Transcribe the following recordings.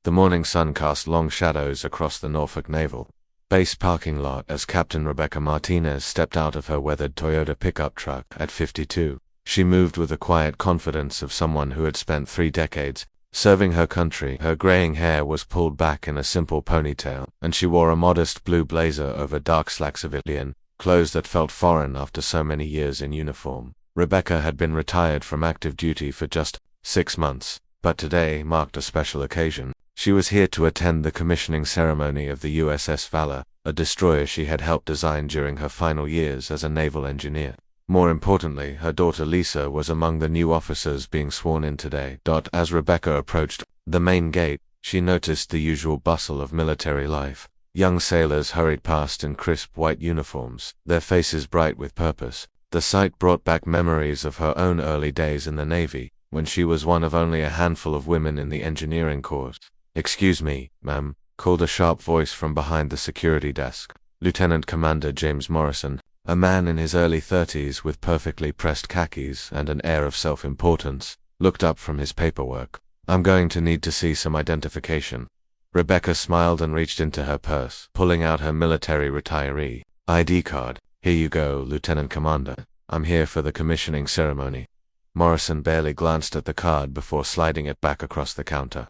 The morning sun cast long shadows across the Norfolk Naval Base parking lot as Captain Rebecca Martinez stepped out of her weathered Toyota pickup truck at 52. She moved with the quiet confidence of someone who had spent 3 decades serving her country. Her graying hair was pulled back in a simple ponytail, and she wore a modest blue blazer over dark slack civilian clothes that felt foreign after so many years in uniform. Rebecca had been retired from active duty for just 6 months, but today marked a special occasion. She was here to attend the commissioning ceremony of the USS Valor, a destroyer she had helped design during her final years as a naval engineer. More importantly, her daughter Lisa was among the new officers being sworn in today. As Rebecca approached the main gate, she noticed the usual bustle of military life. Young sailors hurried past in crisp white uniforms, their faces bright with purpose. The sight brought back memories of her own early days in the Navy, when she was one of only a handful of women in the engineering corps. "Excuse me, ma'am," called a sharp voice from behind the security desk. Lieutenant Commander James Morrison, a man in his early 30s with perfectly pressed khakis and an air of self-importance, looked up from his paperwork. "I'm going to need to see some identification." Rebecca smiled and reached into her purse, pulling out her military retiree ID card. "Here you go, Lieutenant Commander. I'm here for the commissioning ceremony." Morrison barely glanced at the card before sliding it back across the counter.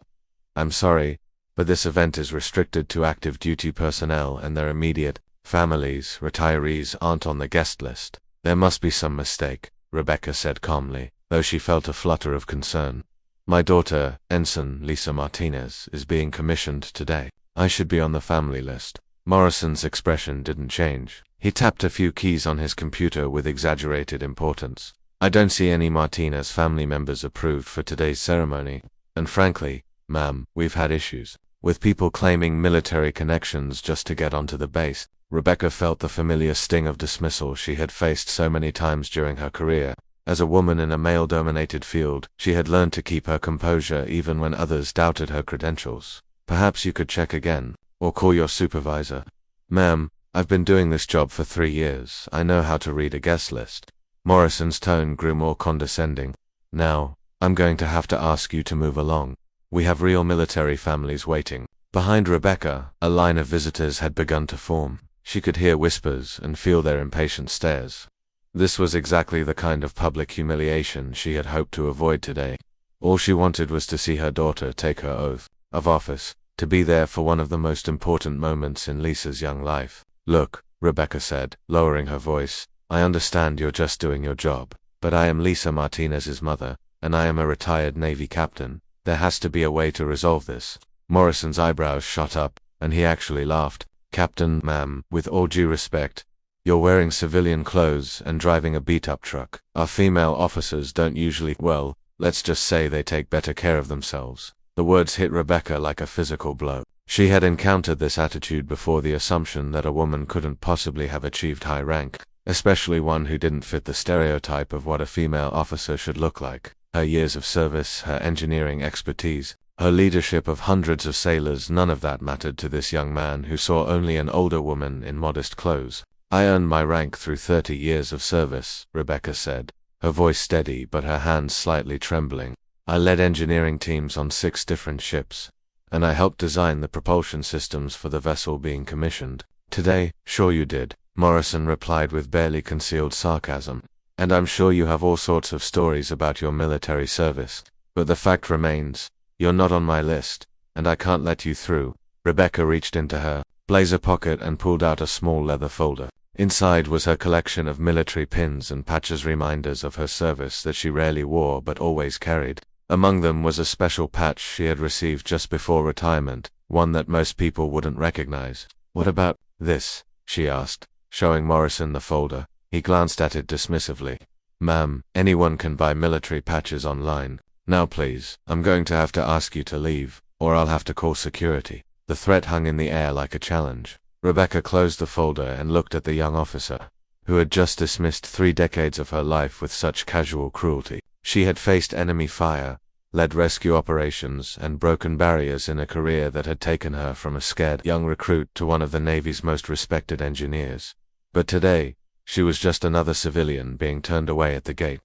"I'm sorry, but this event is restricted to active duty personnel and their immediate families. Retirees aren't on the guest list." "There must be some mistake," Rebecca said calmly, though she felt a flutter of concern. "My daughter, Ensign Lisa Martinez, is being commissioned today. I should be on the family list." Morrison's expression didn't change. He tapped a few keys on his computer with exaggerated importance. "I don't see any Martinez family members approved for today's ceremony, and frankly, ma'am, we've had issues with people claiming military connections just to get onto the base." Rebecca felt the familiar sting of dismissal she had faced so many times during her career. As a woman in a male-dominated field, she had learned to keep her composure even when others doubted her credentials. "Perhaps you could check again, or call your supervisor." "Ma'am, I've been doing this job for 3 years. I know how to read a guest list." Morrison's tone grew more condescending. "Now, I'm going to have to ask you to move along. We have real military families waiting." Behind Rebecca, a line of visitors had begun to form. She could hear whispers and feel their impatient stares. This was exactly the kind of public humiliation she had hoped to avoid today. All she wanted was to see her daughter take her oath of office, to be there for one of the most important moments in Lisa's young life. "Look," Rebecca said, lowering her voice, "I understand you're just doing your job, but I am Lisa Martinez's mother, and I am a retired Navy captain. There has to be a way to resolve this." Morrison's eyebrows shot up, and he actually laughed. "Captain, ma'am, with all due respect, you're wearing civilian clothes and driving a beat-up truck. Our female officers don't usually, well, let's just say they take better care of themselves." The words hit Rebecca like a physical blow. She had encountered this attitude before, the assumption that a woman couldn't possibly have achieved high rank, especially one who didn't fit the stereotype of what a female officer should look like. Her years of service, her engineering expertise, her leadership of hundreds of sailors, none of that mattered to this young man who saw only an older woman in modest clothes. "I earned my rank through 30 years of service," Rebecca said, her voice steady but her hands slightly trembling. "I led engineering teams on 6 different ships, and I helped design the propulsion systems for the vessel being commissioned." "Today, sure you did," Morrison replied with barely concealed sarcasm. "And I'm sure you have all sorts of stories about your military service. But the fact remains, you're not on my list, and I can't let you through." Rebecca reached into her blazer pocket and pulled out a small leather folder. Inside was her collection of military pins and patches, reminders of her service that she rarely wore but always carried. Among them was a special patch she had received just before retirement, one that most people wouldn't recognize. "What about this?" she asked, showing Morrison the folder. He glanced at it dismissively. "Ma'am, anyone can buy military patches online. Now please, I'm going to have to ask you to leave, or I'll have to call security." The threat hung in the air like a challenge. Rebecca closed the folder and looked at the young officer, who had just dismissed 3 decades of her life with such casual cruelty. She had faced enemy fire, led rescue operations, and broken barriers in a career that had taken her from a scared young recruit to one of the Navy's most respected engineers. But today, she was just another civilian being turned away at the gate.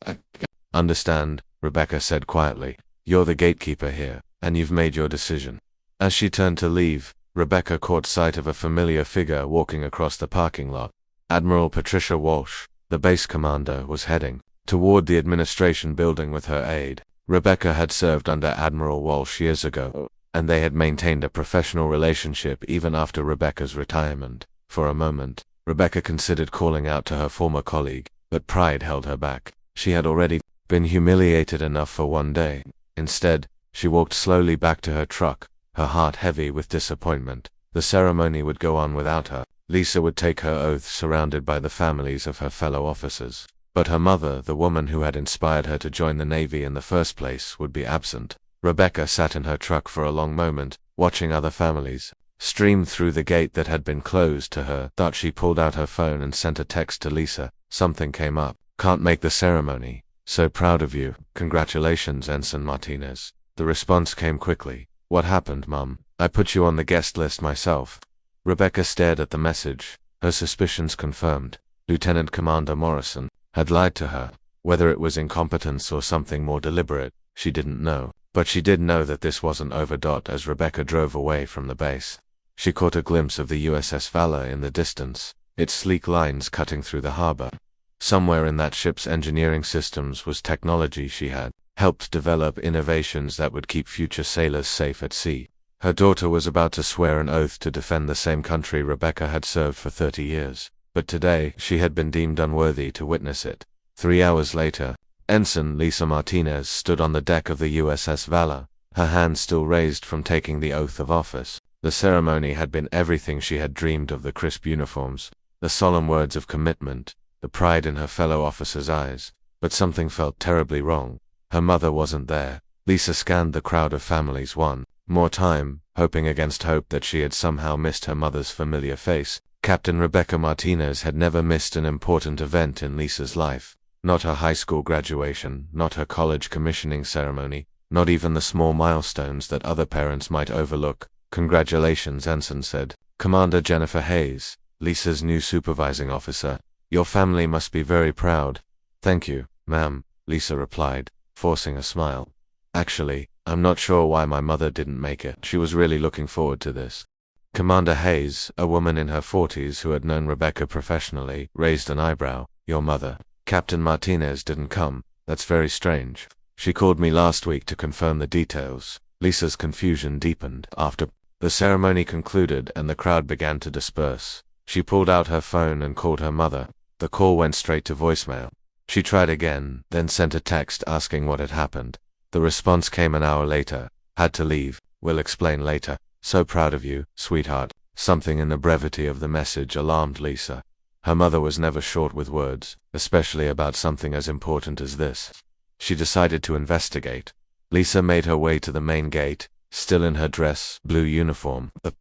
"Understand," Rebecca said quietly. "You're the gatekeeper here, and you've made your decision. As she turned to leave, Rebecca caught sight of a familiar figure walking across the parking lot. Admiral Patricia Walsh, the base commander, was heading toward the administration building with her aide. Rebecca had served under Admiral Walsh years ago, and they had maintained a professional relationship even after Rebecca's retirement. For a moment, Rebecca considered calling out to her former colleague, but pride held her back. She had already been humiliated enough for one day. Instead, she walked slowly back to her truck, her heart heavy with disappointment. The ceremony would go on without her. Lisa would take her oath surrounded by the families of her fellow officers. But her mother, the woman who had inspired her to join the Navy in the first place, would be absent. Rebecca sat in her truck for a long moment, watching other families stream through the gate that had been closed to her. Thought she pulled out her phone and sent a text to Lisa. Something came up. Can't make the ceremony. So proud of you. Congratulations, Ensign Martinez. The response came quickly. What happened, Mum? I put you on the guest list myself. Rebecca stared at the message, her suspicions confirmed. Lieutenant Commander Morrison had lied to her. Whether it was incompetence or something more deliberate, she didn't know. But she did know that this wasn't over. As Rebecca drove away from the base, she caught a glimpse of the USS Valor in the distance, its sleek lines cutting through the harbor. Somewhere in that ship's engineering systems was technology she had helped develop, innovations that would keep future sailors safe at sea. Her daughter was about to swear an oath to defend the same country Rebecca had served for 30 years. But today, she had been deemed unworthy to witness it. 3 hours later, Ensign Lisa Martinez stood on the deck of the USS Valor, her hands still raised from taking the oath of office. The ceremony had been everything she had dreamed of: the crisp uniforms, the solemn words of commitment, the pride in her fellow officers' eyes. But something felt terribly wrong. Her mother wasn't there. Lisa scanned the crowd of families one more time, hoping against hope that she had somehow missed her mother's familiar face. Captain Rebecca Martinez had never missed an important event in Lisa's life. Not her high school graduation, not her college commissioning ceremony, not even the small milestones that other parents might overlook. Congratulations, Ensign said. Commander Jennifer Hayes, Lisa's new supervising officer. Your family must be very proud. Thank you, ma'am, Lisa replied, forcing a smile. Actually, I'm not sure why my mother didn't make it. She was really looking forward to this. Commander Hayes, a woman in her 40s who had known Rebecca professionally, raised an eyebrow. Your mother, Captain Martinez, didn't come. That's very strange. She called me last week to confirm the details. Lisa's confusion deepened. After the ceremony concluded and the crowd began to disperse, she pulled out her phone and called her mother. The call went straight to voicemail. She tried again, then sent a text asking what had happened. The response came an hour later. Had to leave. Will explain later. So proud of you, sweetheart. Something in the brevity of the message alarmed Lisa. Her mother was never short with words, especially about something as important as this. She decided to investigate. Lisa made her way to the main gate, still in her dress, blue uniform. The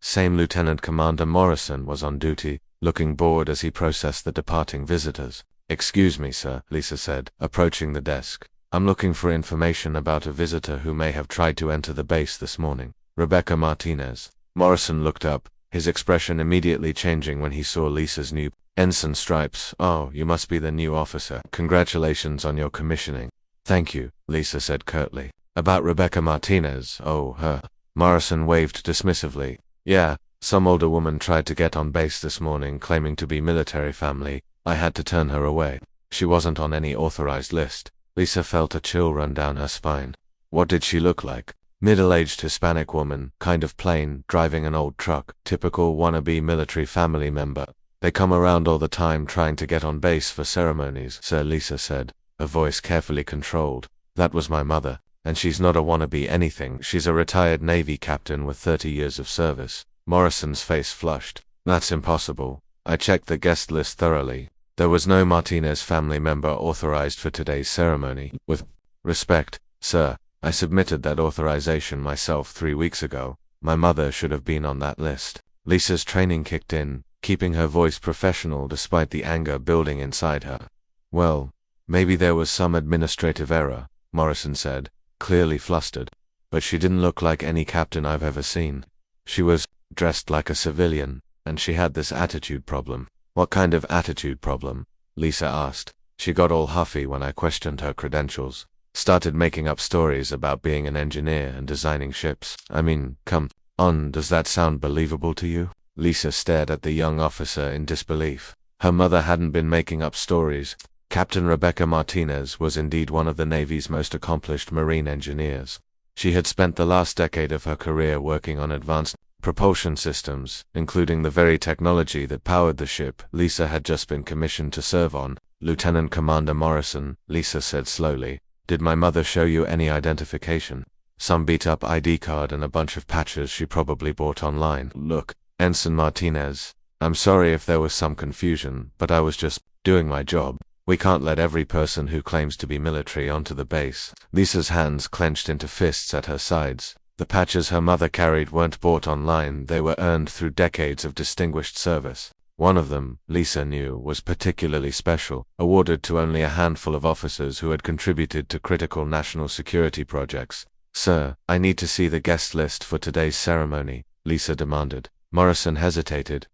same Lieutenant Commander Morrison was on duty, looking bored as he processed the departing visitors. Excuse me, sir, Lisa said, approaching the desk. I'm looking for information about a visitor who may have tried to enter the base this morning. Rebecca Martinez. Morrison looked up, his expression immediately changing when he saw Lisa's new ensign stripes. Oh, you must be the new officer. Congratulations on your commissioning. Thank you, Lisa said curtly. About Rebecca Martinez, oh, her. Morrison waved dismissively. Yeah, some older woman tried to get on base this morning claiming to be military family. I had to turn her away. She wasn't on any authorized list. Lisa felt a chill run down her spine. What did she look like? Middle-aged Hispanic woman, kind of plain, driving an old truck. Typical wannabe military family member. They come around all the time trying to get on base for ceremonies, Sir, Lisa said, her voice carefully controlled. That was my mother, and she's not a wannabe anything. She's a retired Navy captain with 30 years of service. Morrison's face flushed. That's impossible. I checked the guest list thoroughly. There was no Martinez family member authorized for today's ceremony. With respect, sir, I submitted that authorization myself 3 weeks ago. My mother should have been on that list. Lisa's training kicked in, keeping her voice professional despite the anger building inside her. Well, maybe there was some administrative error, Morrison said, clearly flustered. But she didn't look like any captain I've ever seen. She was dressed like a civilian, and she had this attitude problem. What kind of attitude problem? Lisa asked. She got all huffy when I questioned her credentials. started making up stories about being an engineer and designing ships. I mean, come on, does that sound believable to you? Lisa stared at the young officer in disbelief. Her mother hadn't been making up stories. Captain Rebecca Martinez was indeed one of the Navy's most accomplished marine engineers. She had spent the last decade of her career working on advanced propulsion systems, including the very technology that powered the ship Lisa had just been commissioned to serve on. Lieutenant Commander Morrison, Lisa said slowly, did my mother show you any identification? Some beat-up ID card and a bunch of patches she probably bought online. Look, Ensign Martinez, I'm sorry if there was some confusion, but I was just doing my job. We can't let every person who claims to be military onto the base. Lisa's hands clenched into fists at her sides. The patches her mother carried weren't bought online, they were earned through decades of distinguished service. One of them, Lisa knew, was particularly special, awarded to only a handful of officers who had contributed to critical national security projects. Sir, I need to see the guest list for today's ceremony, Lisa demanded. Morrison hesitated.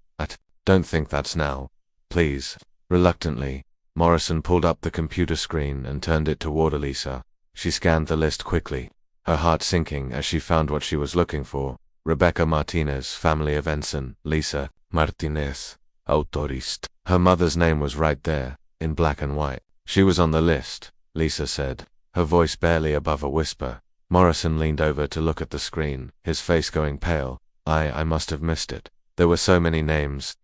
Don't think that's now. Please. Reluctantly, Morrison pulled up the computer screen and turned it toward Lisa. She scanned the list quickly, her heart sinking as she found what she was looking for. Rebecca Martinez, family of Ensign Lisa Martinez, autorist. Her mother's name was right there, in black and white. She was on the list, Lisa said, her voice barely above a whisper. Morrison leaned over to look at the screen, his face going pale. I must have missed it. There were so many names, ...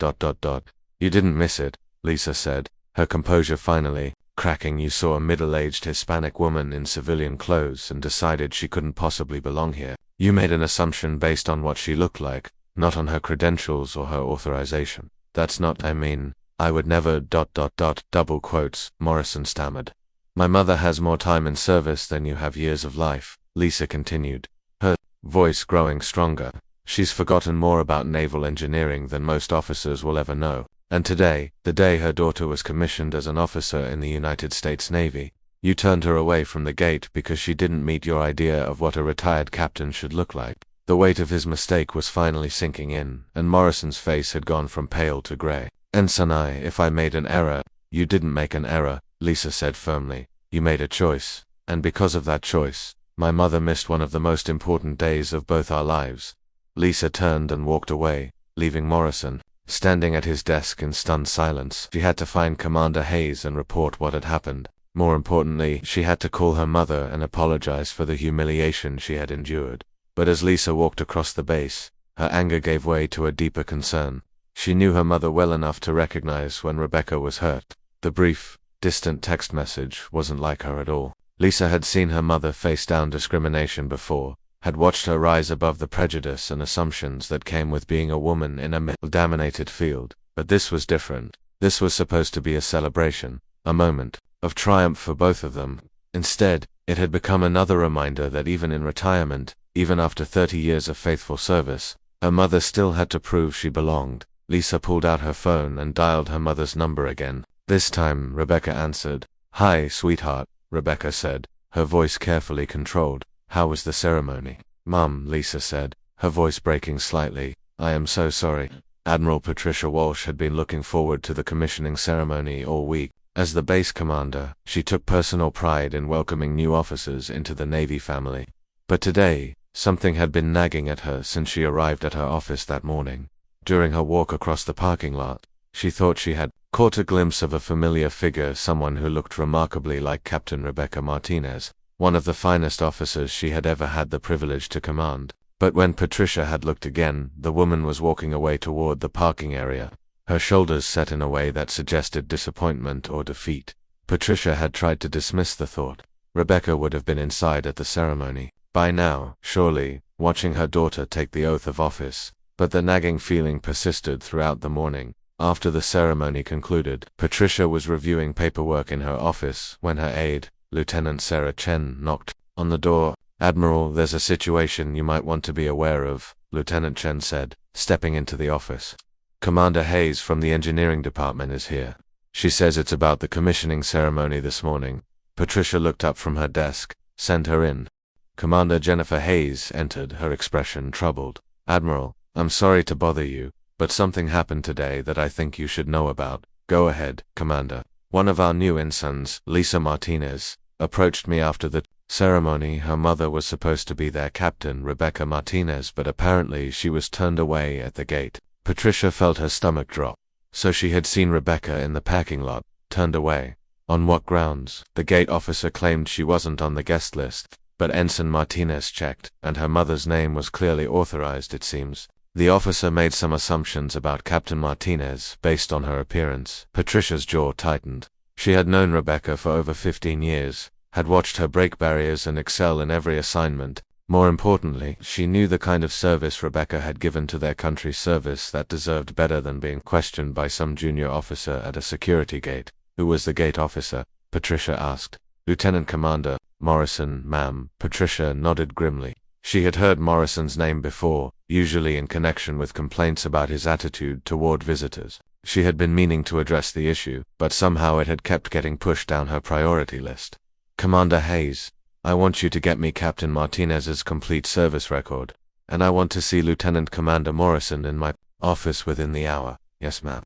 You didn't miss it, Lisa said, her composure finally cracking. You saw a middle-aged Hispanic woman in civilian clothes and decided she couldn't possibly belong here. You made an assumption based on what she looked like, not on her credentials or her authorization. That's not, I mean, I would never ... double quotes, Morrison stammered. My mother has more time in service than you have years of life, Lisa continued, her voice growing stronger. She's forgotten more about naval engineering than most officers will ever know. And today, the day her daughter was commissioned as an officer in the United States Navy, you turned her away from the gate because she didn't meet your idea of what a retired captain should look like. The weight of his mistake was finally sinking in, and Morrison's face had gone from pale to gray. Ensign, if I made an error, you didn't make an error, Lisa said firmly. You made a choice, and because of that choice, my mother missed one of the most important days of both our lives. Lisa turned and walked away, leaving Morrison standing at his desk in stunned silence. She had to find Commander Hayes and report what had happened. More importantly, she had to call her mother and apologize for the humiliation she had endured. But as Lisa walked across the base, her anger gave way to a deeper concern. She knew her mother well enough to recognize when Rebecca was hurt. The brief, distant text message wasn't like her at all. Lisa had seen her mother face down discrimination before, had watched her rise above the prejudice and assumptions that came with being a woman in a male-dominated field. But this was different. This was supposed to be a celebration, a moment of triumph for both of them. Instead, it had become another reminder that even in retirement, even after 30 years of faithful service, her mother still had to prove she belonged. Lisa pulled out her phone and dialed her mother's number again. This time, Rebecca answered. "Hi, sweetheart," Rebecca said, her voice carefully controlled. "How was the ceremony?" "Mum," Lisa said, her voice breaking slightly, "I am so sorry." Admiral Patricia Walsh had been looking forward to the commissioning ceremony all week. As the base commander, she took personal pride in welcoming new officers into the Navy family. But today, something had been nagging at her since she arrived at her office that morning. During her walk across the parking lot, she thought she had caught a glimpse of a familiar figure, someone who looked remarkably like Captain Rebecca Martinez, one of the finest officers she had ever had the privilege to command. But when Patricia had looked again, the woman was walking away toward the parking area, her shoulders set in a way that suggested disappointment or defeat. Patricia had tried to dismiss the thought. Rebecca would have been inside at the ceremony by now, surely, watching her daughter take the oath of office. But the nagging feeling persisted throughout the morning. After the ceremony concluded, Patricia was reviewing paperwork in her office when her aide, Lieutenant Sarah Chen, knocked on the door. "Admiral, there's a situation you might want to be aware of," Lieutenant Chen said, stepping into the office. "Commander Hayes from the engineering department is here. She says it's about the commissioning ceremony this morning." Patricia looked up from her desk. "Send her in." Commander Jennifer Hayes entered, her expression troubled. "Admiral, I'm sorry to bother you, but something happened today that I think you should know about." "Go ahead, Commander." "One of our new ensigns, Lisa Martinez, approached me after the ceremony. Her mother was supposed to be there, Captain Rebecca Martinez, but apparently she was turned away at the gate. Patricia felt her stomach drop. So she had seen Rebecca in the parking lot, turned away. On what grounds? The gate officer claimed she wasn't on the guest list, but Ensign Martinez checked, and her mother's name was clearly authorized, it seems. The officer made some assumptions about Captain Martinez based on her appearance. Patricia's jaw tightened. She had known Rebecca for over 15 years, had watched her break barriers and excel in every assignment. More importantly, she knew the kind of service Rebecca had given to their country's service that deserved better than being questioned by some junior officer at a security gate. Who was the gate officer? Patricia asked. Lieutenant Commander Morrison, ma'am. Patricia nodded grimly. She had heard Morrison's name before, usually in connection with complaints about his attitude toward visitors. She had been meaning to address the issue, but somehow it had kept getting pushed down her priority list. Commander Hayes, I want you to get me Captain Martinez's complete service record, and I want to see Lieutenant Commander Morrison in my office within the hour. Yes, ma'am.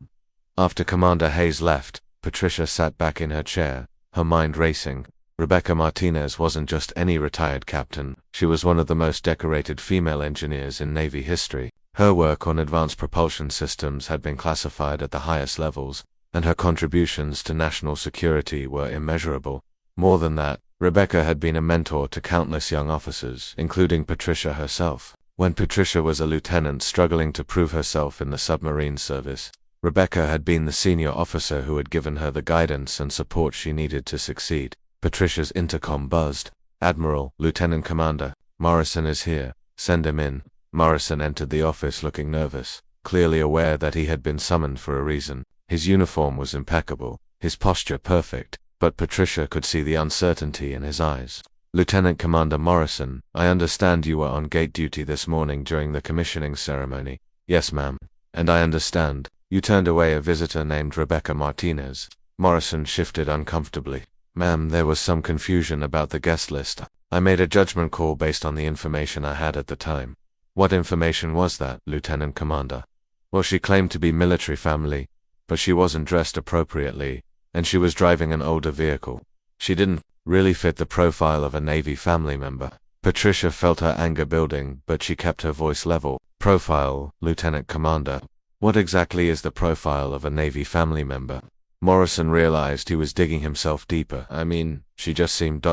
After Commander Hayes left, Patricia sat back in her chair, her mind racing. Rebecca Martinez wasn't just any retired captain, she was one of the most decorated female engineers in Navy history. Her work on advanced propulsion systems had been classified at the highest levels, and her contributions to national security were immeasurable. More than that, Rebecca had been a mentor to countless young officers, including Patricia herself. When Patricia was a lieutenant struggling to prove herself in the submarine service, Rebecca had been the senior officer who had given her the guidance and support she needed to succeed. Patricia's intercom buzzed. Admiral, Lieutenant Commander, Morrison is here. Send him in. Morrison entered the office looking nervous, clearly aware that he had been summoned for a reason. His uniform was impeccable, his posture perfect, but Patricia could see the uncertainty in his eyes. Lieutenant Commander Morrison, I understand you were on gate duty this morning during the commissioning ceremony. Yes, ma'am. And I understand you turned away a visitor named Rebecca Martinez. Morrison shifted uncomfortably. Ma'am, there was some confusion about the guest list. I made a judgment call based on the information I had at the time. What information was that, Lieutenant Commander? Well, she claimed to be military family, but she wasn't dressed appropriately, and she was driving an older vehicle. She didn't really fit the profile of a Navy family member. Patricia felt her anger building, but she kept her voice level. Profile, Lieutenant Commander. What exactly is the profile of a Navy family member? Morrison realized he was digging himself deeper. I mean, she just seemed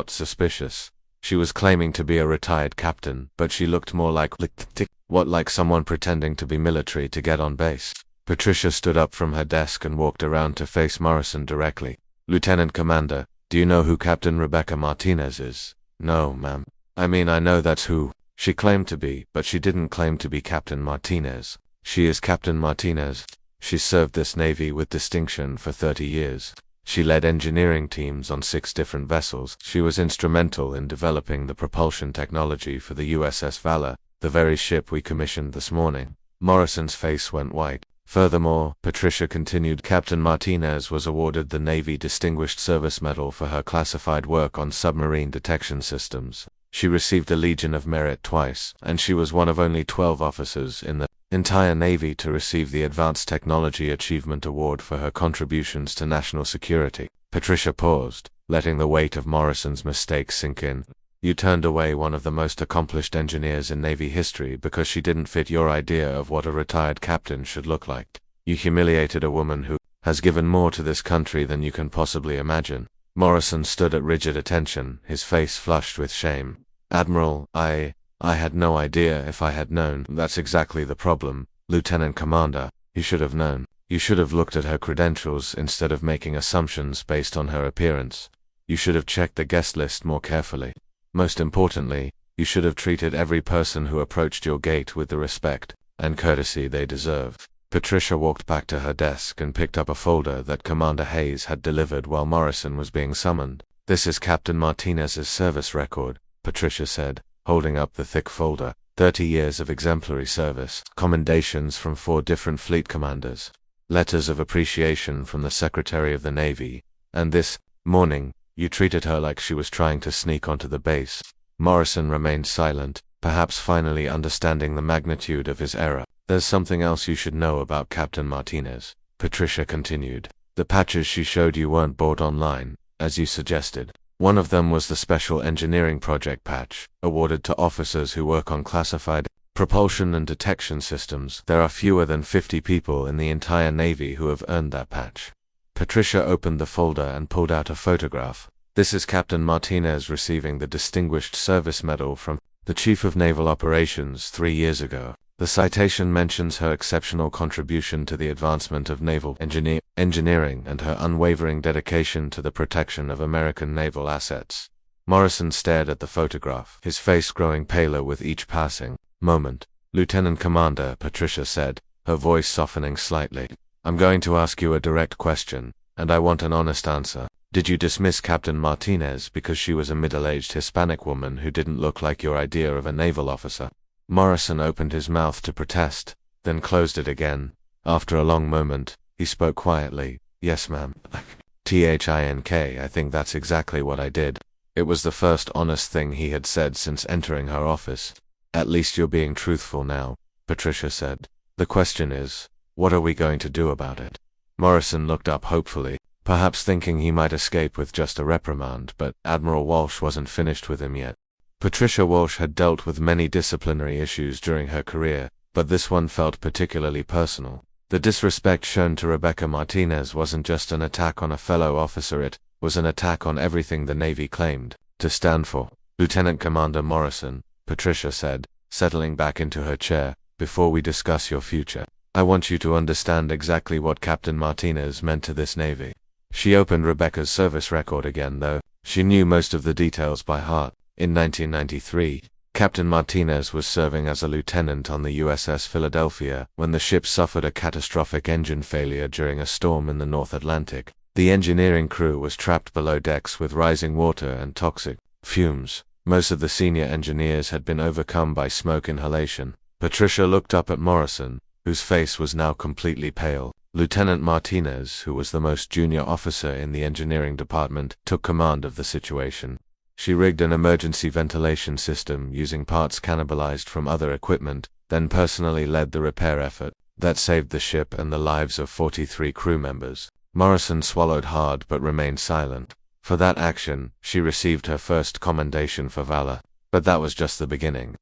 suspicious. She was claiming to be a retired captain, but she looked more like like someone pretending to be military to get on base. Patricia stood up from her desk and walked around to face Morrison directly. Lieutenant Commander, do you know who Captain Rebecca Martinez is? No, ma'am. I mean, I know that's who she claimed to be, but she didn't claim to be Captain Martinez. She is Captain Martinez. She served this Navy with distinction for 30 years. She led engineering teams on 6 different vessels. She was instrumental in developing the propulsion technology for the USS Valor, the very ship we commissioned this morning. Morrison's face went white. Furthermore, Patricia continued, Captain Martinez was awarded the Navy Distinguished Service Medal for her classified work on submarine detection systems. She received the Legion of Merit twice, and she was one of only 12 officers in the entire Navy to receive the Advanced Technology Achievement Award for her contributions to national security. Patricia paused, letting the weight of Morrison's mistake sink in. You turned away one of the most accomplished engineers in Navy history because she didn't fit your idea of what a retired captain should look like. You humiliated a woman who has given more to this country than you can possibly imagine. Morrison stood at rigid attention, his face flushed with shame. Admiral, I had no idea. If I had known. That's exactly the problem, Lieutenant Commander. You should have known. You should have looked at her credentials instead of making assumptions based on her appearance. You should have checked the guest list more carefully. Most importantly, you should have treated every person who approached your gate with the respect and courtesy they deserve. Patricia walked back to her desk and picked up a folder that Commander Hayes had delivered while Morrison was being summoned. This is Captain Martinez's service record, Patricia said, holding up the thick folder. 30 years of exemplary service, commendations from 4 different fleet commanders, letters of appreciation from the Secretary of the Navy, and this morning, you treated her like she was trying to sneak onto the base. Morrison remained silent, perhaps finally understanding the magnitude of his error. There's something else you should know about Captain Martinez, Patricia continued. The patches she showed you weren't bought online, as you suggested. One of them was the Special Engineering Project patch, awarded to officers who work on classified propulsion and detection systems. There are fewer than 50 people in the entire Navy who have earned that patch. Patricia opened the folder and pulled out a photograph. This is Captain Martinez receiving the Distinguished Service Medal from the Chief of Naval Operations 3 years ago. The citation mentions her exceptional contribution to the advancement of naval engineering and her unwavering dedication to the protection of American naval assets. Morrison stared at the photograph, his face growing paler with each passing moment. Lieutenant Commander, Patricia said, her voice softening slightly. I'm going to ask you a direct question, and I want an honest answer. Did you dismiss Captain Martinez because she was a middle-aged Hispanic woman who didn't look like your idea of a naval officer? Morrison opened his mouth to protest, then closed it again. After a long moment, he spoke quietly. Yes, ma'am. Tink, I think that's exactly what I did. It was the first honest thing he had said since entering her office. At least you're being truthful now, Patricia said. The question is, what are we going to do about it? Morrison looked up hopefully, perhaps thinking he might escape with just a reprimand, but Admiral Walsh wasn't finished with him yet. Patricia Walsh had dealt with many disciplinary issues during her career, but this one felt particularly personal. The disrespect shown to Rebecca Martinez wasn't just an attack on a fellow officer, it was an attack on everything the Navy claimed to stand for. Lieutenant Commander Morrison, Patricia said, settling back into her chair, before we discuss your future, I want you to understand exactly what Captain Martinez meant to this Navy. She opened Rebecca's service record again, though she knew most of the details by heart. In 1993, Captain Martinez was serving as a lieutenant on the USS Philadelphia when the ship suffered a catastrophic engine failure during a storm in the North Atlantic. The engineering crew was trapped below decks with rising water and toxic fumes. Most of the senior engineers had been overcome by smoke inhalation. Patricia looked up at Morrison, whose face was now completely pale. Lieutenant Martinez, who was the most junior officer in the engineering department, took command of the situation. She rigged an emergency ventilation system using parts cannibalized from other equipment, then personally led the repair effort that saved the ship and the lives of 43 crew members. Morrison swallowed hard but remained silent. For that action, she received her first commendation for valor. But that was just the beginning.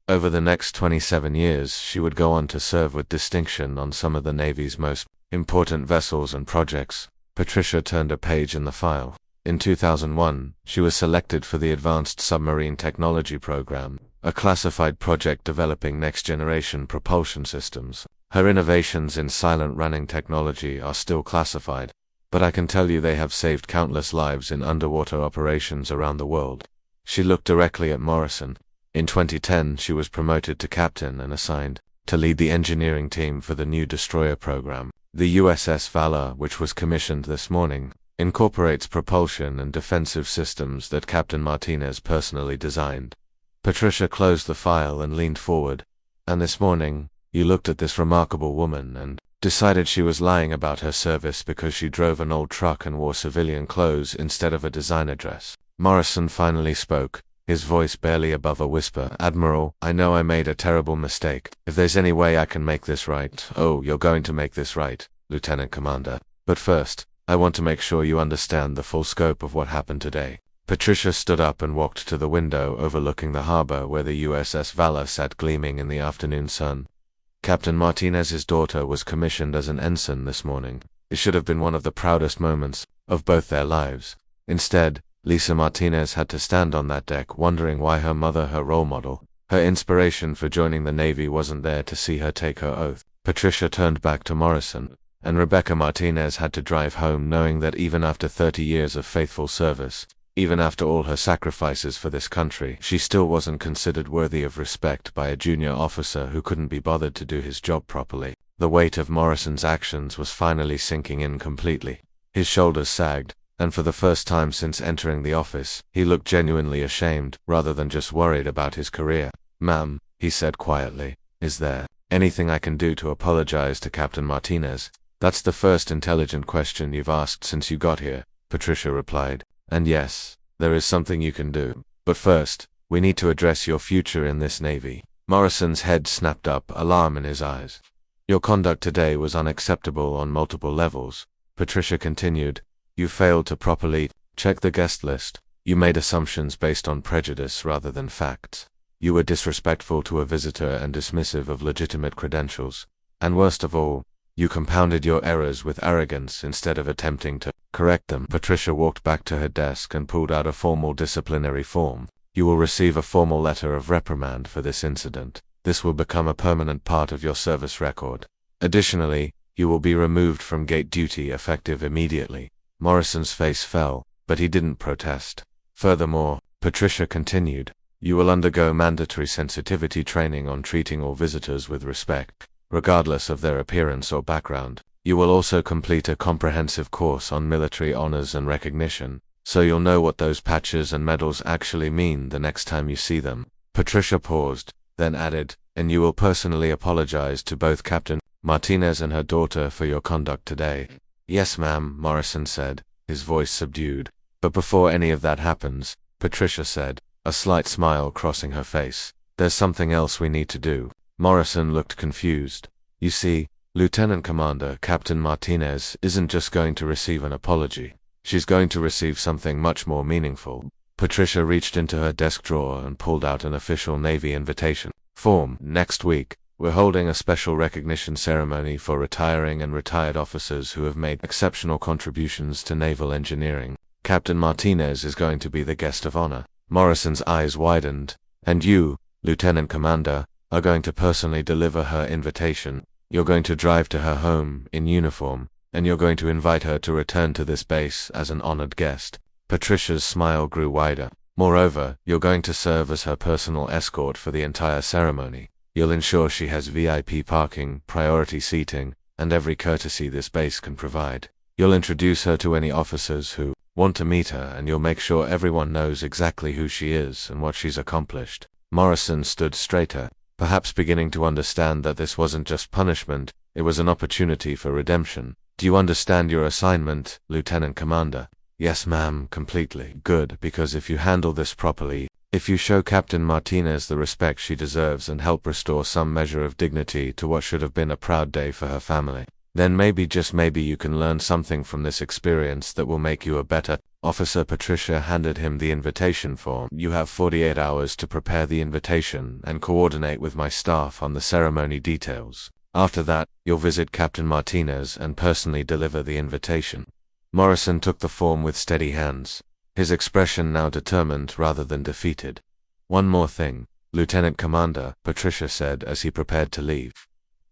Over the next 27 years, she would go on to serve with distinction on some of the Navy's most important vessels and projects. Patricia turned a page in the file. In 2001, she was selected for the Advanced Submarine Technology Program, a classified project developing next-generation propulsion systems. Her innovations in silent running technology are still classified, but I can tell you they have saved countless lives in underwater operations around the world. She looked directly at Morrison. In 2010, she was promoted to captain and assigned to lead the engineering team for the new destroyer program. The USS Valor, which was commissioned this morning, incorporates propulsion and defensive systems that Captain Martinez personally designed. Patricia closed the file and leaned forward. And this morning, you looked at this remarkable woman and decided she was lying about her service because she drove an old truck and wore civilian clothes instead of a designer dress. Morrison finally spoke, his voice barely above a whisper. Admiral, I know I made a terrible mistake. If there's any way I can make this right. Oh, you're going to make this right, Lieutenant Commander. But first, I want to make sure you understand the full scope of what happened today. Patricia stood up and walked to the window overlooking the harbor where the USS Valor sat gleaming in the afternoon sun. Captain Martinez's daughter was commissioned as an ensign this morning. It should have been one of the proudest moments of both their lives. Instead, Lisa Martinez had to stand on that deck wondering why her mother, her role model, her inspiration for joining the Navy, wasn't there to see her take her oath. Patricia turned back to Morrison, and Rebecca Martinez had to drive home knowing that even after 30 years of faithful service, even after all her sacrifices for this country, she still wasn't considered worthy of respect by a junior officer who couldn't be bothered to do his job properly. The weight of Morrison's actions was finally sinking in completely. His shoulders sagged, and for the first time since entering the office, he looked genuinely ashamed, rather than just worried about his career. Ma'am, he said quietly, is there anything I can do to apologize to Captain Martinez? That's the first intelligent question you've asked since you got here, Patricia replied. And yes, there is something you can do. But first, we need to address your future in this Navy. Morrison's head snapped up, alarm in his eyes. Your conduct today was unacceptable on multiple levels, Patricia continued. You failed to properly check the guest list. You made assumptions based on prejudice rather than facts. You were disrespectful to a visitor and dismissive of legitimate credentials. And worst of all, you compounded your errors with arrogance instead of attempting to correct them. Patricia walked back to her desk and pulled out a formal disciplinary form. You will receive a formal letter of reprimand for this incident. This will become a permanent part of your service record. Additionally, you will be removed from gate duty effective immediately. Morrison's face fell, but he didn't protest. Furthermore, Patricia continued, you will undergo mandatory sensitivity training on treating all visitors with respect, regardless of their appearance or background. You will also complete a comprehensive course on military honors and recognition, so you'll know what those patches and medals actually mean the next time you see them. Patricia paused, then added, and you will personally apologize to both Captain Martinez and her daughter for your conduct today. Yes, ma'am, Morrison said, his voice subdued. But before any of that happens, Patricia said, a slight smile crossing her face, there's something else we need to do. Morrison looked confused. You see, Lieutenant Commander Captain Martinez isn't just going to receive an apology. She's going to receive something much more meaningful. Patricia reached into her desk drawer and pulled out an official Navy invitation form. Next week, we're holding a special recognition ceremony for retiring and retired officers who have made exceptional contributions to naval engineering. Captain Martinez is going to be the guest of honor. Morrison's eyes widened. And you, Lieutenant Commander, are going to personally deliver her invitation. You're going to drive to her home in uniform, and you're going to invite her to return to this base as an honored guest. Patricia's smile grew wider. Moreover, you're going to serve as her personal escort for the entire ceremony. You'll ensure she has VIP parking, priority seating, and every courtesy this base can provide. You'll introduce her to any officers who want to meet her, and you'll make sure everyone knows exactly who she is and what she's accomplished. Morrison stood straighter, perhaps beginning to understand that this wasn't just punishment, it was an opportunity for redemption. Do you understand your assignment, Lieutenant Commander? Yes, ma'am, completely. Good, because if you handle this properly, if you show Captain Martinez the respect she deserves and help restore some measure of dignity to what should have been a proud day for her family, then maybe, just maybe, you can learn something from this experience that will make you a better officer. Patricia handed him the invitation form. You have 48 hours to prepare the invitation and coordinate with my staff on the ceremony details. After that, you'll visit Captain Martinez and personally deliver the invitation. Morrison took the form with steady hands, his expression now determined rather than defeated. One more thing, Lieutenant Commander, Patricia said as he prepared to leave.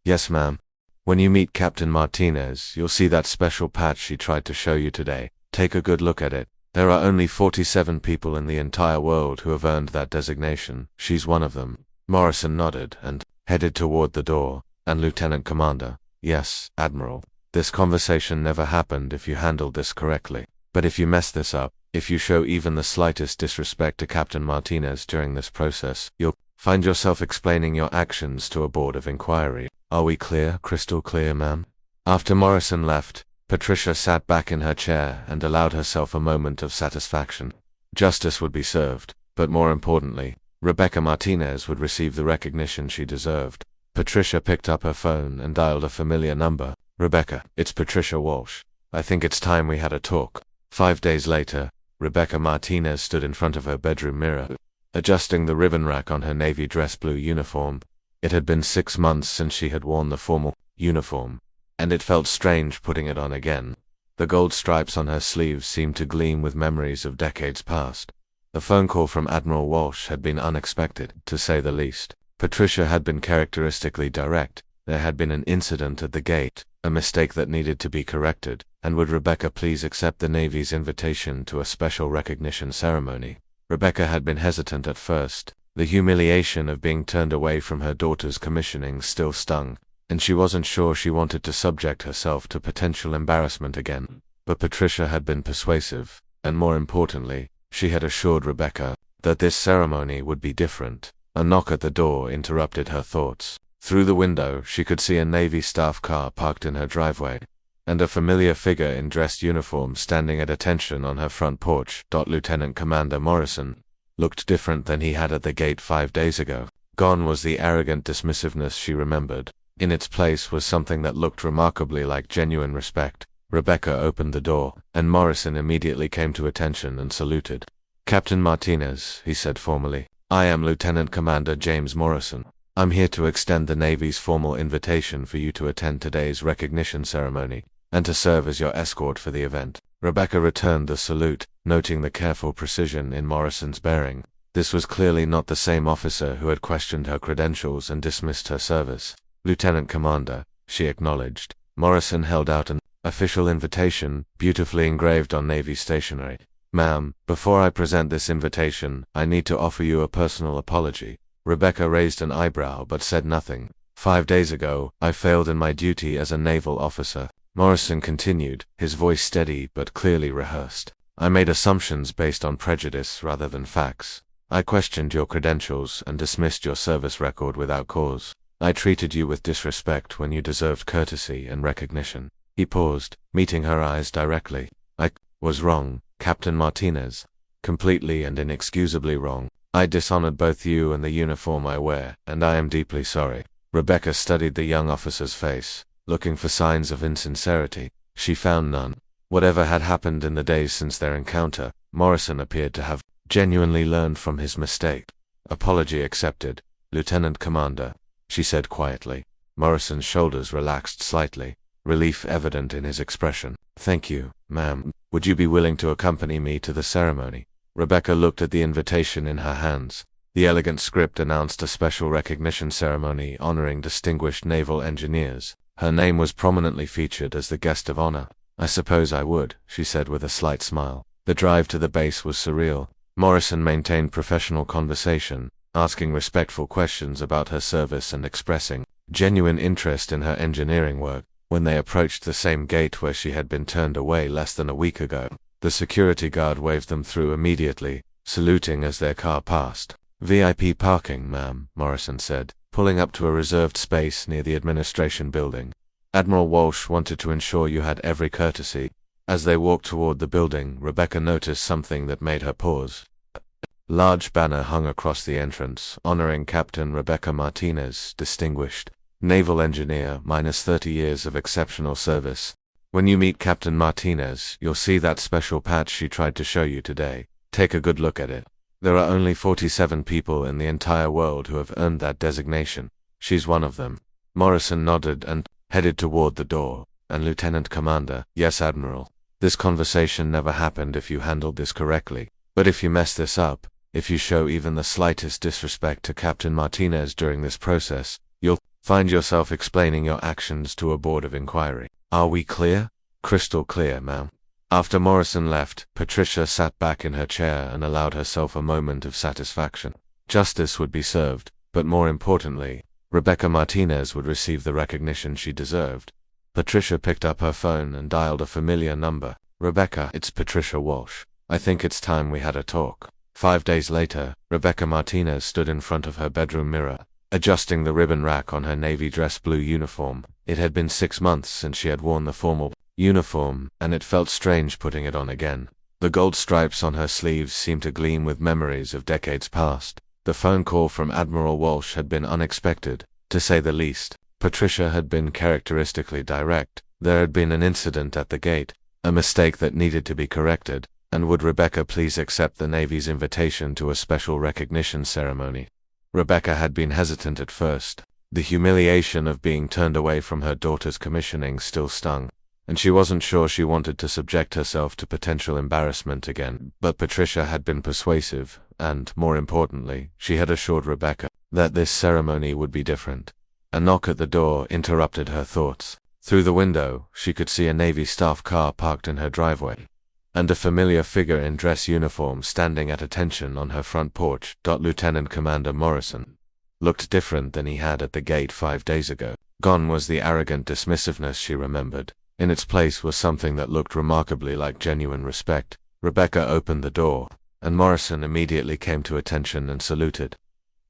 Yes, ma'am. When you meet Captain Martinez, you'll see that special patch she tried to show you today. Take a good look at it. There are only 47 people in the entire world who have earned that designation. She's one of them. Morrison nodded and headed toward the door. And Lieutenant Commander, yes, Admiral, this conversation never happened if you handled this correctly. But if you mess this up, if you show even the slightest disrespect to Captain Martinez during this process, you'll find yourself explaining your actions to a board of inquiry. Are we clear? Crystal clear, ma'am? After Morrison left, Patricia sat back in her chair and allowed herself a moment of satisfaction. Justice would be served, but more importantly, Rebecca Martinez would receive the recognition she deserved. Patricia picked up her phone and dialed a familiar number. Rebecca, it's Patricia Walsh. I think it's time we had a talk. 5 days later, Rebecca Martinez stood in front of her bedroom mirror, adjusting the ribbon rack on her navy dress blue uniform. It had been 6 months since she had worn the formal uniform, and it felt strange putting it on again. The gold stripes on her sleeves seemed to gleam with memories of decades past. The phone call from Admiral Walsh had been unexpected, to say the least. Patricia had been characteristically direct. There had been an incident at the gate, a mistake that needed to be corrected, and would Rebecca please accept the Navy's invitation to a special recognition ceremony? Rebecca had been hesitant at first. The humiliation of being turned away from her daughter's commissioning still stung, and she wasn't sure she wanted to subject herself to potential embarrassment again. But Patricia had been persuasive, and more importantly, she had assured Rebecca that this ceremony would be different. A knock at the door interrupted her thoughts. Through the window, she could see a Navy staff car parked in her driveway, and a familiar figure in dressed uniform standing at attention on her front porch. Lieutenant Commander Morrison looked different than he had at the gate 5 days ago. Gone was the arrogant dismissiveness she remembered. In its place was something that looked remarkably like genuine respect. Rebecca opened the door, and Morrison immediately came to attention and saluted. Captain Martinez, he said formally. I am Lieutenant Commander James Morrison. I'm here to extend the Navy's formal invitation for you to attend today's recognition ceremony, and to serve as your escort for the event. Rebecca returned the salute, noting the careful precision in Morrison's bearing. This was clearly not the same officer who had questioned her credentials and dismissed her service. Lieutenant Commander, she acknowledged. Morrison held out an official invitation, beautifully engraved on Navy stationery. Ma'am, before I present this invitation, I need to offer you a personal apology. Rebecca raised an eyebrow but said nothing. 5 days ago, I failed in my duty as a naval officer. Morrison continued, his voice steady but clearly rehearsed. I made assumptions based on prejudice rather than facts. I questioned your credentials and dismissed your service record without cause. I treated you with disrespect when you deserved courtesy and recognition. He paused, meeting her eyes directly. I was wrong, Captain Martinez. Completely and inexcusably wrong. I dishonored both you and the uniform I wear, and I am deeply sorry. Rebecca studied the young officer's face, looking for signs of insincerity. She found none. Whatever had happened in the days since their encounter, Morrison appeared to have genuinely learned from his mistake. Apology accepted, Lieutenant Commander, she said quietly. Morrison's shoulders relaxed slightly, relief evident in his expression. Thank you, ma'am. Would you be willing to accompany me to the ceremony? Rebecca looked at the invitation in her hands. The elegant script announced a special recognition ceremony honoring distinguished naval engineers. Her name was prominently featured as the guest of honor. I suppose I would, she said with a slight smile. The drive to the base was surreal. Morrison maintained professional conversation, asking respectful questions about her service and expressing genuine interest in her engineering work. When they approached the same gate where she had been turned away less than a week ago, the security guard waved them through immediately, saluting as their car passed. VIP parking, ma'am, Morrison said, pulling up to a reserved space near the administration building. Admiral Walsh wanted to ensure you had every courtesy. As they walked toward the building, Rebecca noticed something that made her pause. A large banner hung across the entrance, honoring Captain Rebecca Martinez, distinguished naval engineer, minus 30 years of exceptional service. When you meet Captain Martinez, you'll see that special patch she tried to show you today. Take a good look at it. There are only 47 people in the entire world who have earned that designation. She's one of them. Morrison nodded and headed toward the door. And Lieutenant Commander, yes, Admiral. This conversation never happened if you handled this correctly. But if you mess this up, if you show even the slightest disrespect to Captain Martinez during this process, you'll find yourself explaining your actions to a board of inquiry. Are we clear? Crystal clear, ma'am. After Morrison left, Patricia sat back in her chair and allowed herself a moment of satisfaction. Justice would be served, but more importantly, Rebecca Martinez would receive the recognition she deserved. Patricia picked up her phone and dialed a familiar number. Rebecca, it's Patricia Walsh. I think it's time we had a talk. 5 days later, Rebecca Martinez stood in front of her bedroom mirror, adjusting the ribbon rack on her navy dress blue uniform. It had been 6 months since she had worn the formal uniform, and it felt strange putting it on again. The gold stripes on her sleeves seemed to gleam with memories of decades past. The phone call from Admiral Walsh had been unexpected, to say the least. Patricia had been characteristically direct. There had been an incident at the gate, a mistake that needed to be corrected, and would Rebecca please accept the Navy's invitation to a special recognition ceremony? Rebecca had been hesitant at first. The humiliation of being turned away from her daughter's commissioning still stung, and she wasn't sure she wanted to subject herself to potential embarrassment again. But Patricia had been persuasive, and, more importantly, she had assured Rebecca that this ceremony would be different. A knock at the door interrupted her thoughts. Through the window, she could see a Navy staff car parked in her driveway, and a familiar figure in dress uniform standing at attention on her front porch. Lieutenant Commander Morrison looked different than he had at the gate 5 days ago. Gone was the arrogant dismissiveness she remembered. In its place was something that looked remarkably like genuine respect. Rebecca opened the door, and Morrison immediately came to attention and saluted.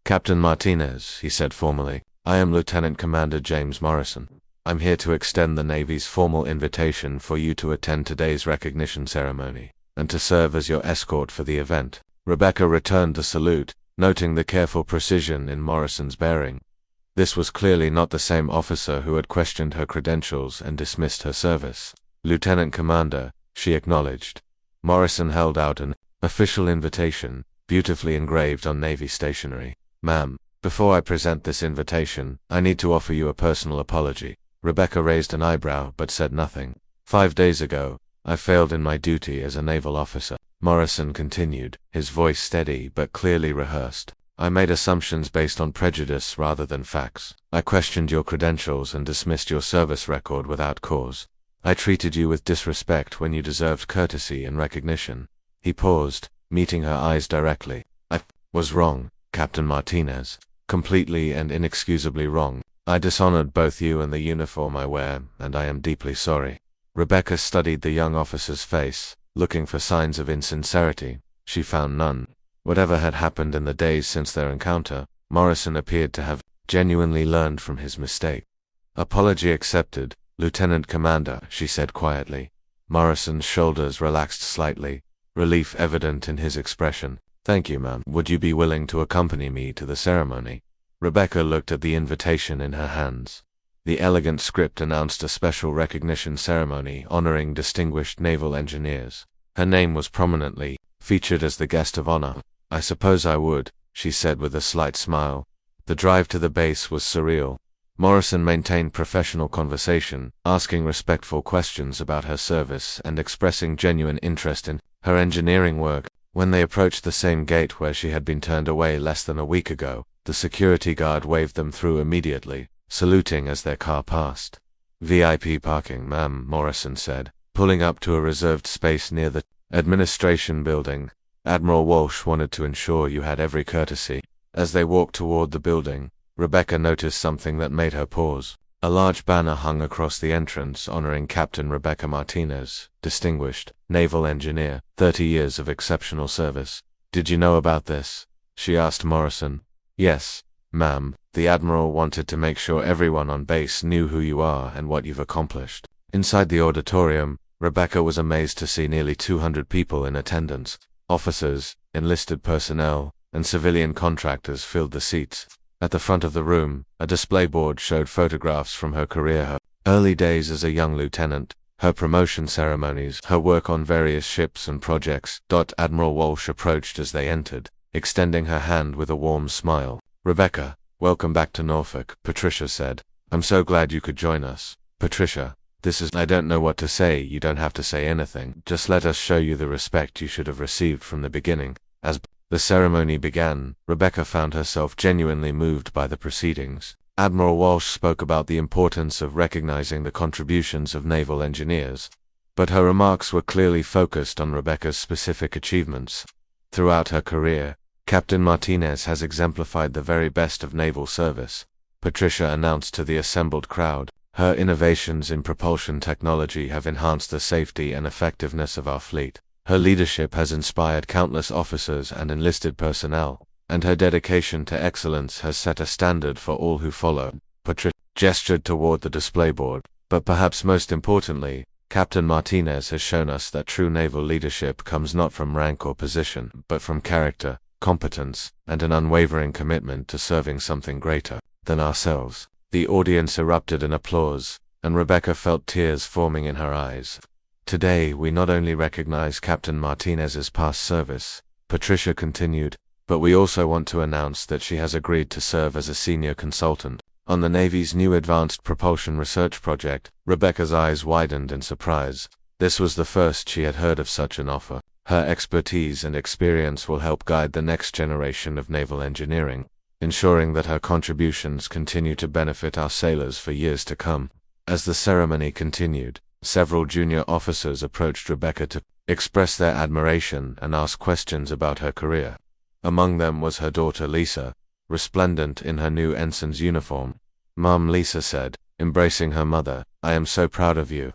Captain Martinez, he said formally, I am Lieutenant Commander James Morrison. I'm here to extend the Navy's formal invitation for you to attend today's recognition ceremony, and to serve as your escort for the event. Rebecca returned the salute, noting the careful precision in Morrison's bearing. This was clearly not the same officer who had questioned her credentials and dismissed her service. Lieutenant Commander, she acknowledged. Morrison held out an Official invitation, beautifully engraved on Navy stationery. Ma'am, before I present this invitation, I need to offer you a personal apology. Rebecca raised an eyebrow but said nothing. 5 days ago, I failed in my duty as a naval officer. Morrison continued, his voice steady but clearly rehearsed. I made assumptions based on prejudice rather than facts. I questioned your credentials and dismissed your service record without cause. I treated you with disrespect when you deserved courtesy and recognition. He paused, meeting her eyes directly. I was wrong, Captain Martinez. Completely and inexcusably wrong. I dishonored both you and the uniform I wear, and I am deeply sorry. Rebecca studied the young officer's face, looking for signs of insincerity. She found none. Whatever had happened in the days since their encounter, Morrison appeared to have genuinely learned from his mistake. Apology accepted, Lieutenant Commander, she said quietly. Morrison's shoulders relaxed slightly, relief evident in his expression. Thank you, ma'am. Would you be willing to accompany me to the ceremony? Rebecca looked at the invitation in her hands. The elegant script announced a special recognition ceremony honoring distinguished naval engineers. Her name was prominently featured as the guest of honor. I suppose I would, she said with a slight smile. The drive to the base was surreal. Morrison maintained professional conversation, asking respectful questions about her service and expressing genuine interest in her engineering work. When they approached the same gate where she had been turned away less than a week ago, the security guard waved them through immediately, saluting as their car passed. VIP parking, ma'am, Morrison said, pulling up to a reserved space near the administration building. Admiral Walsh wanted to ensure you had every courtesy. As they walked toward the building, Rebecca noticed something that made her pause. A large banner hung across the entrance honoring Captain Rebecca Martinez, distinguished naval engineer, 30 years of exceptional service. Did you know about this? She asked Morrison. Yes, ma'am. The Admiral wanted to make sure everyone on base knew who you are and what you've accomplished. Inside the auditorium, Rebecca was amazed to see nearly 200 people in attendance. Officers, enlisted personnel, and civilian contractors filled the seats. At the front of the room, a display board showed photographs from her career, her early days as a young lieutenant, her promotion ceremonies, her work on various ships and projects. Admiral Walsh approached as they entered, extending her hand with a warm smile. Rebecca, welcome back to Norfolk, Patricia said. I'm so glad you could join us. Patricia, I don't know what to say. You don't have to say anything. Just let us show you the respect you should have received from the beginning. As the ceremony began, Rebecca found herself genuinely moved by the proceedings. Admiral Walsh spoke about the importance of recognizing the contributions of naval engineers, but her remarks were clearly focused on Rebecca's specific achievements. Throughout her career, Captain Martinez has exemplified the very best of naval service, Patricia announced to the assembled crowd. Her innovations in propulsion technology have enhanced the safety and effectiveness of our fleet. Her leadership has inspired countless officers and enlisted personnel, and her dedication to excellence has set a standard for all who follow. Patricia gestured toward the display board. But perhaps most importantly, Captain Martinez has shown us that true naval leadership comes not from rank or position, but from character, competence, and an unwavering commitment to serving something greater than ourselves. The audience erupted in applause, and Rebecca felt tears forming in her eyes. Today we not only recognize Captain Martinez's past service, Patricia continued, but we also want to announce that she has agreed to serve as a senior consultant on the Navy's new Advanced Propulsion Research Project. Rebecca's eyes widened in surprise. This was the first she had heard of such an offer. Her expertise and experience will help guide the next generation of naval engineering, ensuring that her contributions continue to benefit our sailors for years to come. As the ceremony continued, several junior officers approached Rebecca to express their admiration and ask questions about her career. Among them was her daughter Lisa, resplendent in her new ensign's uniform. Mom, Lisa said, embracing her mother, I am so proud of you.